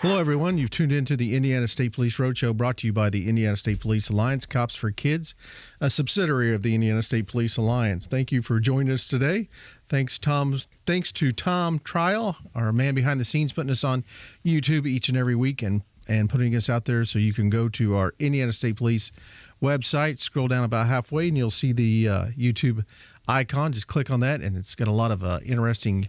Hello, everyone. You've tuned into the Indiana State Police Roadshow, brought to you by the Indiana State Police Alliance, Cops for Kids, a subsidiary of the Indiana State Police Alliance. Thank you for joining us today. Thanks to Tom Trial, our man behind the scenes, putting us on YouTube each and every week and putting us out there so you can go to our Indiana State Police website, scroll down about halfway, and you'll see the YouTube icon. Just click on that, and it's got a lot of interesting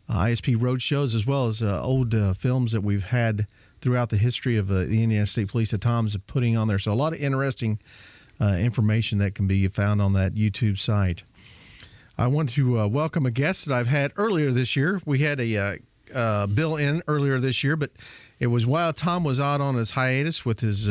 ISP road shows, as well as old films that we've had throughout the history of the Indiana State Police that Tom's putting on there. So a lot of interesting information that can be found on that YouTube site. I want to welcome a guest that I've had earlier this year. We had a Bill in earlier this year, but it was while Tom was out on his hiatus with his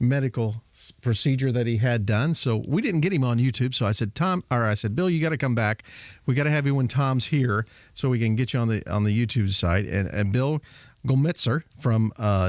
medical procedure that he had done. So we didn't get him on YouTube. So I said, Bill, you got to come back. We got to have you when Tom's here so we can get you on the YouTube site. And Bill Golmitzer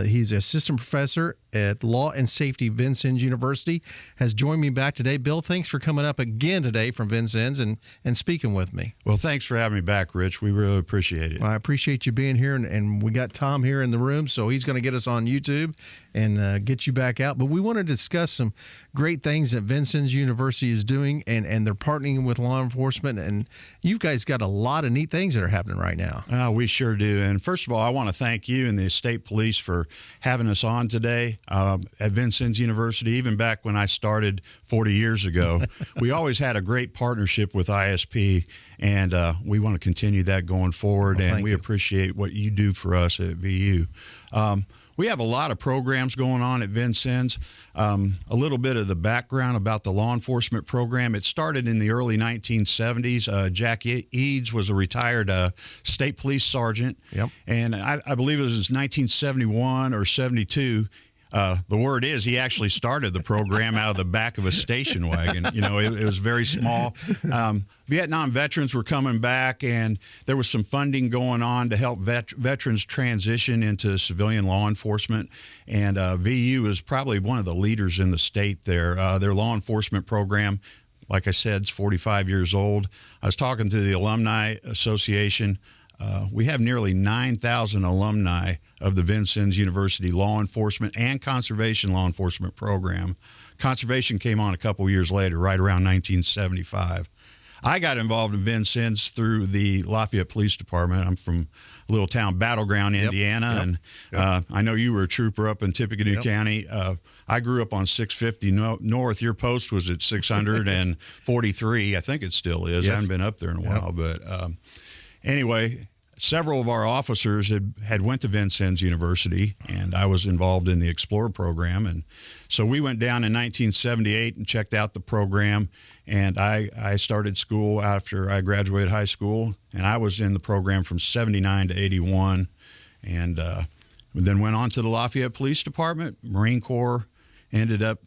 he's an assistant professor at Law and Safety, Vincennes University, has joined me back today. Bill, thanks for coming up again today from Vincennes and speaking with me. Well, thanks for having me back, Rich. We really appreciate it. Well, I appreciate you being here, and we got Tom here in the room, so he's going to get us on YouTube and get you back out. But we want to discuss some great things that Vincennes University is doing, and they're partnering with law enforcement, and you guys got a lot of neat things that are happening right now. We sure do. And first of all, I want to thank you and the state police for having us on today at Vincennes University. Even back when I started 40 years ago, we always had a great partnership with ISP, and we want to continue that going forward, and we appreciate what you do for us at VU. We have a lot of programs going on at Vincennes. A little bit of the background about the law enforcement program. It started in the early 1970s. Jack Eads was a retired state police sergeant. Yep. And I believe it was 1971 or 72. The word is he actually started the program out of the back of a station wagon. You know, it was very small. Vietnam veterans were coming back, and there was some funding going on to help veterans transition into civilian law enforcement. And VU is probably one of the leaders in the state there. Their law enforcement program, like I said, is 45 years old. I was talking to the Alumni Association. We have nearly 9,000 alumni of the Vincennes University Law Enforcement and Conservation Law Enforcement program. Conservation came on a couple years later, right around 1975. I got involved in Vincennes through the Lafayette Police Department. I'm from a little town, Battleground, Indiana, and I know you were a trooper up in Tippecanoe County. I grew up on 650 North. Your post was at 643. I think it still is. Yes. I haven't been up there in a while, but anyway, several of our officers had went to Vincennes University, and I was involved in the Explorer program. And so we went down in 1978 and checked out the program, and I started school after I graduated high school, and I was in the program from 79 to 81, and then went on to the Lafayette Police Department, Marine Corps, ended up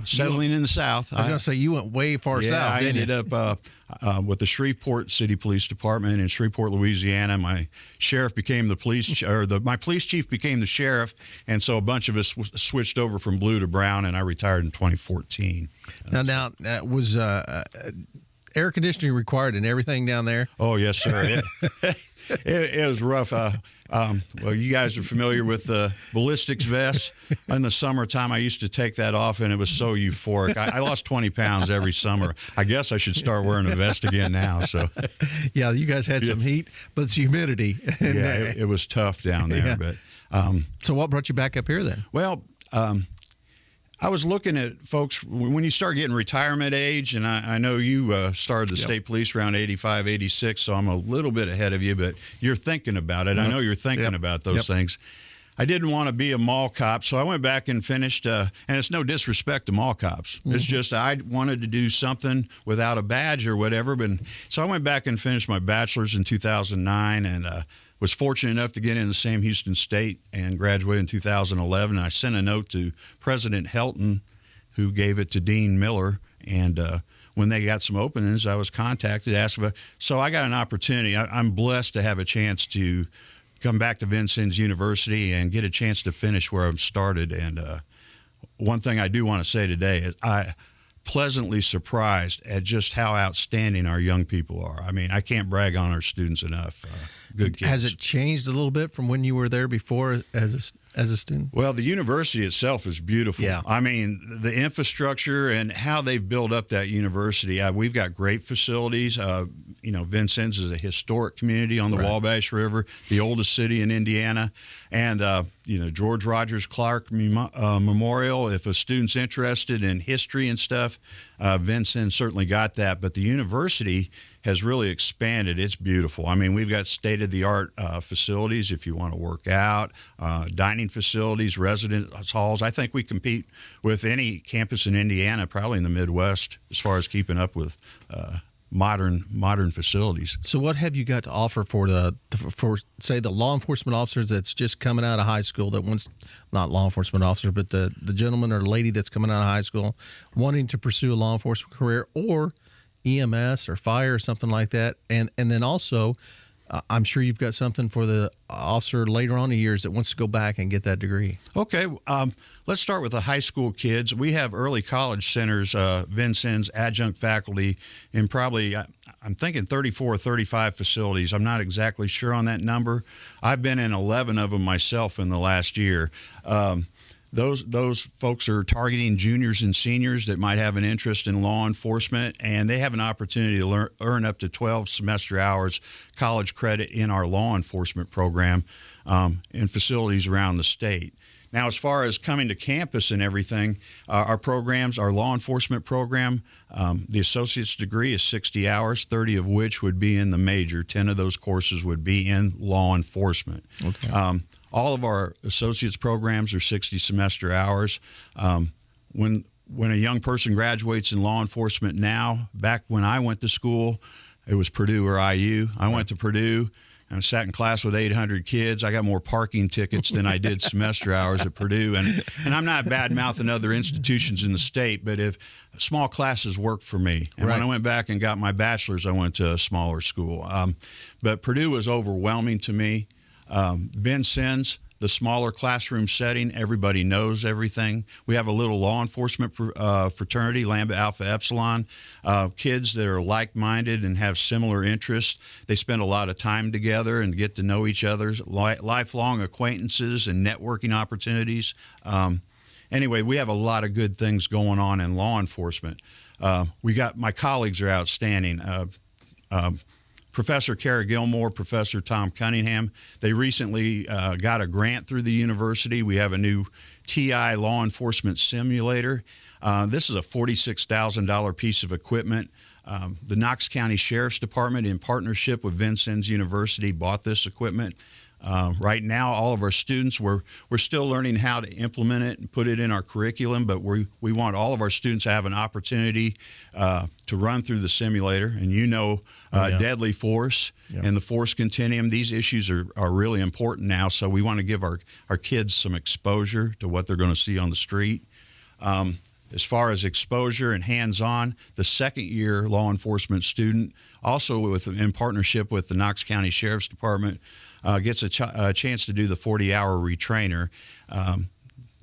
settling in the South. I was going to say, you went way far south. I ended up with the Shreveport City Police Department in Shreveport, Louisiana. My sheriff became the police, my police chief became the sheriff, and so a bunch of us switched over from blue to brown, and I retired in 2014. Now, was air conditioning required and everything down there? Oh, yes, sir. It was rough. Well, you guys are familiar with the ballistics vest. In the summertime, I used to take that off, and it was so euphoric. I lost 20 pounds every summer. I guess I should start wearing a vest again now. So, yeah, you guys had some heat, but it's humidity. Yeah, it was tough down there. Yeah. But so what brought you back up here then? Well, I was looking at folks, when you start getting retirement age, and I know you started the state police around 85, 86, so I'm a little bit ahead of you, but you're thinking about it. I know you're thinking about those things. I didn't want to be a mall cop, so I went back and finished, and it's no disrespect to mall cops. It's just I wanted to do something without a badge or whatever. But so I went back and finished my bachelor's in 2009, and was fortunate enough to get into Sam Houston State and graduate in 2011. I sent a note to President Helton, who gave it to Dean Miller, and when they got some openings, I was contacted, asked if so I got an opportunity. I'm blessed to have a chance to come back to Vincennes University and get a chance to finish where I started. And one thing I do want to say today is I pleasantly surprised at just how outstanding our young people are. I mean, I can't brag on our students enough. good kids. Has it changed a little bit from when you were there before as a student? Well, the university itself is beautiful. Yeah. I mean, the infrastructure and how they've built up that university, we've got great facilities. Vincennes is a historic community on the Wabash River, the oldest city in Indiana. And, George Rogers Clark Memorial, if a student's interested in history and stuff, Vincennes certainly got that. But the university has really expanded. It's beautiful. I mean, we've got state-of-the-art facilities if you want to work out, dining facilities, residence halls. I think we compete with any campus in Indiana, probably in the Midwest, as far as keeping up with modern facilities. So what have you got to offer for say the law enforcement officers that's just coming out of high school, that wants, not law enforcement officer, but the gentleman or lady that's coming out of high school wanting to pursue a law enforcement career, or EMS or fire or something like that, and then also I'm sure you've got something for the officer later on in years that wants to go back and get that degree. Okay, let's start with the high school kids. We have early college centers, Vincennes adjunct faculty in probably, I'm thinking 34 or 35 facilities. I'm not exactly sure on that number. I've been in 11 of them myself in the last year. Those folks are targeting juniors and seniors that might have an interest in law enforcement, and they have an opportunity to earn up to 12 semester hours college credit in our law enforcement program in facilities around the state. Now, as far as coming to campus and everything, our programs, our law enforcement program, the associate's degree is 60 hours, 30 of which would be in the major. 10 of those courses would be in law enforcement. Okay. All of our associate's programs are 60 semester hours. When a young person graduates in law enforcement now, back when I went to school, it was Purdue or IU. I went to Purdue. I sat in class with 800 kids. I got more parking tickets than I did semester hours at Purdue. And I'm not bad-mouthing other institutions in the state, but if small classes worked for me. And when I went back and got my bachelor's, I went to a smaller school. But Purdue was overwhelming to me. Vincennes, the smaller classroom setting, everybody knows everything. We have a little law enforcement fraternity, Lambda Alpha Epsilon, kids that are like-minded and have similar interests. They spend a lot of time together and get to know each other's lifelong acquaintances and networking opportunities. Anyway, we have a lot of good things going on in law enforcement. My colleagues are outstanding. Professor Kara Gilmore, Professor Tom Cunningham, they recently got a grant through the university. We have a new TI law enforcement simulator. This is a $46,000 piece of equipment. The Knox County Sheriff's Department, in partnership with Vincennes University, bought this equipment. Right now, all of our students, we're still learning how to implement it and put it in our curriculum, but we want all of our students to have an opportunity to run through the simulator. And deadly force and the force continuum, these issues are really important now, so we want to give our kids some exposure to what they're going to see on the street. As far as exposure and hands-on, the second-year law enforcement student, also in partnership with the Knox County Sheriff's Department, gets a chance to do the 40-hour retrainer.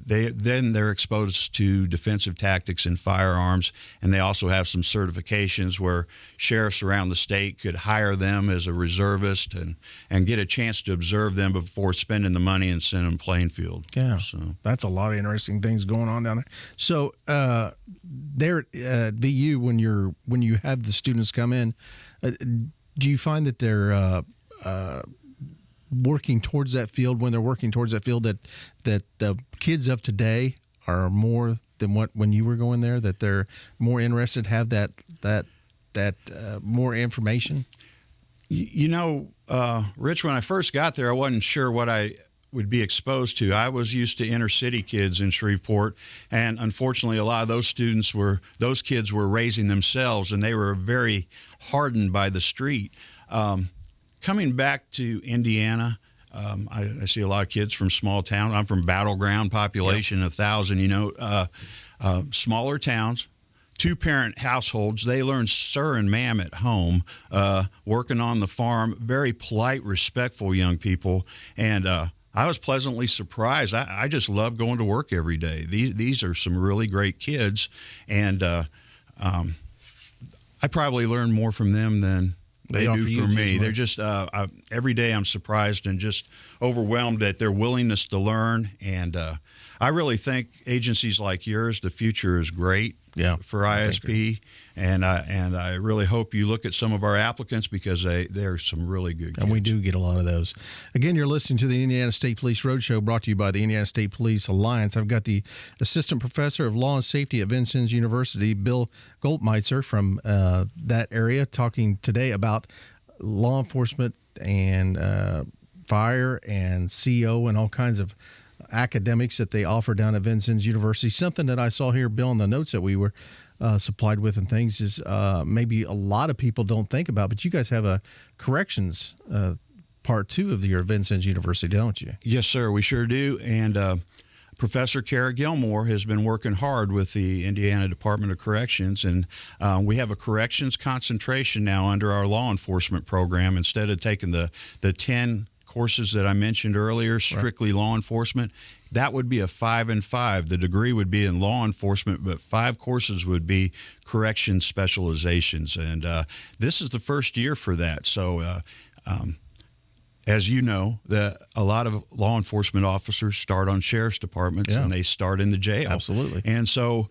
They're exposed to defensive tactics and firearms, and they also have some certifications where sheriffs around the state could hire them as a reservist and get a chance to observe them before spending the money and send them Plainfield. Yeah, so that's a lot of interesting things going on down there. So there at VU, when you have the students come in, do you find that they're working towards that field, when they're working towards that field, that the kids of today are more than what when you were going there, that they're more interested, have that more information? Rich, when I first got there, I wasn't sure what I would be exposed to. I was used to inner city kids in Shreveport, and unfortunately a lot of those kids were raising themselves, and they were very hardened by the street. Coming back to Indiana, I see a lot of kids from small towns. I'm from battleground population, 1,000, smaller towns, two-parent households. They learn sir and ma'am at home, working on the farm, very polite, respectful young people. And I was pleasantly surprised. I just love going to work every day. These are some really great kids, and I probably learned more from them than They offer do you for just me. as They're much. just every day I'm surprised and just overwhelmed at their willingness to learn. And I really think agencies like yours, the future is great for ISP. And I really hope you look at some of our applicants because they're some really good kids. And we do get a lot of those. Again, you're listening to the Indiana State Police Roadshow, brought to you by the Indiana State Police Alliance. I've got the Assistant Professor of Law and Safety at Vincennes University, Bill Goldmeitzer, from that area, talking today about law enforcement and fire and CO and all kinds of academics that they offer down at Vincennes University. Something that I saw here, Bill, in the notes that we were supplied with and things is maybe a lot of people don't think about, but you guys have a corrections part two of your Vincennes University, don't you? Yes, sir, we sure do. And Professor Kara Gilmore has been working hard with the Indiana Department of Corrections, and we have a corrections concentration now under our law enforcement program. Instead of taking the 10 courses that I mentioned earlier, strictly law enforcement, that would be a 5 and 5. The degree would be in law enforcement, but 5 courses would be correction specializations. And this is the first year for that. So as you know, a lot of law enforcement officers start on sheriff's departments and they start in the jail. Absolutely. And so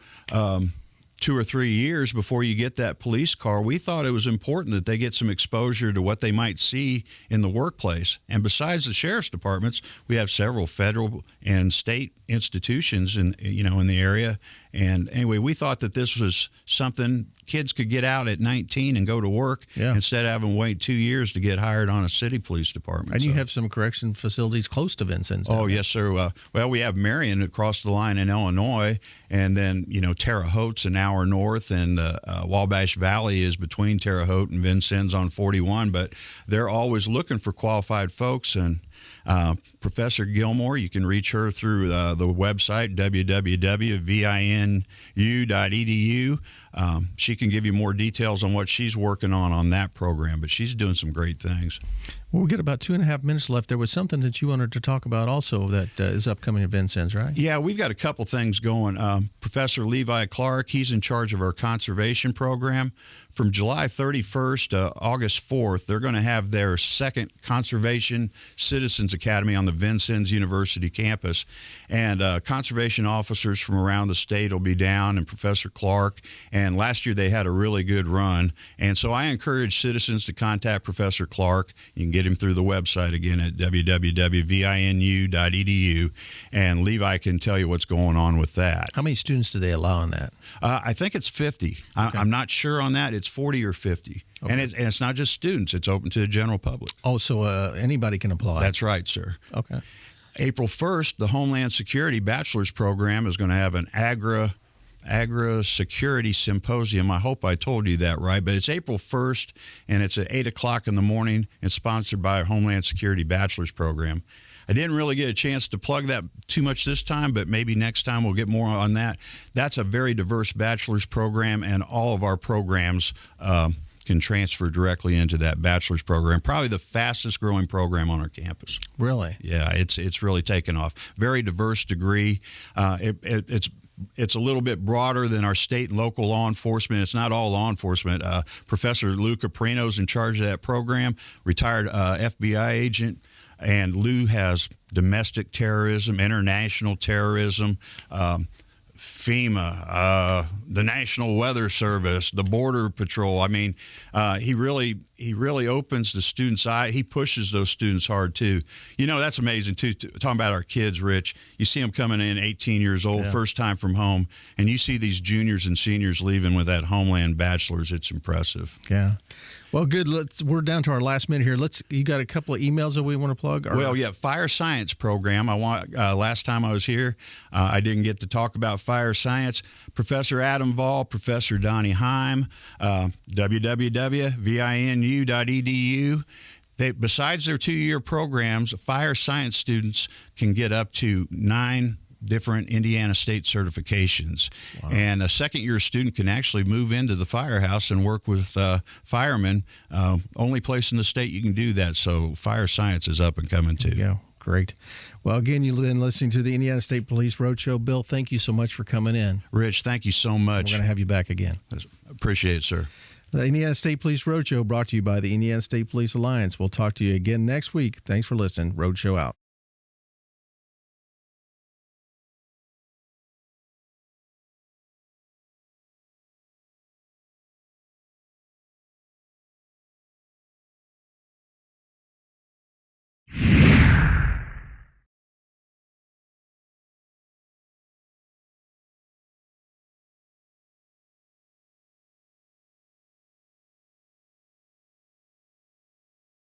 2 or 3 years before you get that police car, we thought it was important that they get some exposure to what they might see in the workplace. And besides the sheriff's departments, we have several federal and state institutions in the area. And anyway, we thought that this was something kids could get out at 19 and go to work instead of having to wait 2 years to get hired on a city police department. And you have some correction facilities close to Vincennes. Oh, yes, sir. Well, we have Marion across the line in Illinois, and then, Terre Haute's an hour north, and the Wabash Valley is between Terre Haute and Vincennes on 41, but they're always looking for qualified folks. And Professor Gilmore, you can reach her through the website, www.vinu.edu. She can give you more details on what she's working on that program, but she's doing some great things. Well, we got about 2.5 minutes left. There was something that you wanted to talk about also that is upcoming at Vincennes, right? Yeah, we've got a couple things going. Professor Levi Clark, he's in charge of our conservation program. From July 31st to August 4th, they're going to have their second Conservation Citizens Academy on the Vincennes University campus. And conservation officers from around the state will be down, and Professor Clark. And last year they had a really good run. And so I encourage citizens to contact Professor Clark. You can get him through the website again at www.vinu.edu. And Levi can tell you what's going on with that. How many students do they allow in that? I think it's 50. Okay. I'm not sure on that. It's 40 or 50. Okay. And it's not just students. It's open to the general public. Oh, so anybody can apply. That's right, sir. Okay. April 1st, the Homeland Security Bachelor's Program is going to have an Agra Security Symposium. I hope I told you that right, but it's April 1st, and it's at 8 o'clock in the morning. It's sponsored by Homeland Security Bachelor's Program. I didn't really get a chance to plug that too much this time, but maybe next time we'll get more on that. That's a very diverse bachelor's program, and all of our programs can transfer directly into that bachelor's program. Probably the fastest growing program on our campus. Really? Yeah, it's really taken off. Very diverse degree. It's a little bit broader than our state and local law enforcement. It's not all law enforcement. Professor Lou Caprino's in charge of that program, retired FBI agent. And Lou has domestic terrorism, international terrorism, FEMA, the National Weather Service, the Border Patrol. I mean, he really opens the students' eye. He pushes those students hard, too. That's amazing, too. Talking about our kids, Rich, you see them coming in 18 years old, first time from home, and you see these juniors and seniors leaving with that Homeland Bachelor's. It's impressive. Yeah. Well, good. We're down to our last minute here. You got a couple of emails that we want to plug? Well, yeah, fire science program. Last time I was here, I didn't get to talk about fire science. Professor Adam Vall, Professor Donnie Heim, www.vinu.edu. Besides their 2-year programs, fire science students can get up to 9 different Indiana state certifications. Wow. And a second-year student can actually move into the firehouse and work with firemen. Only place in the state you can do that. So fire science is up and coming, too. Yeah, great. Well, again, you've been listening to the Indiana State Police Roadshow. Bill, thank you so much for coming in. Rich, thank you so much. We're going to have you back again. Appreciate it, sir. The Indiana State Police Roadshow brought to you by the Indiana State Police Alliance. We'll talk to you again next week. Thanks for listening. Roadshow out.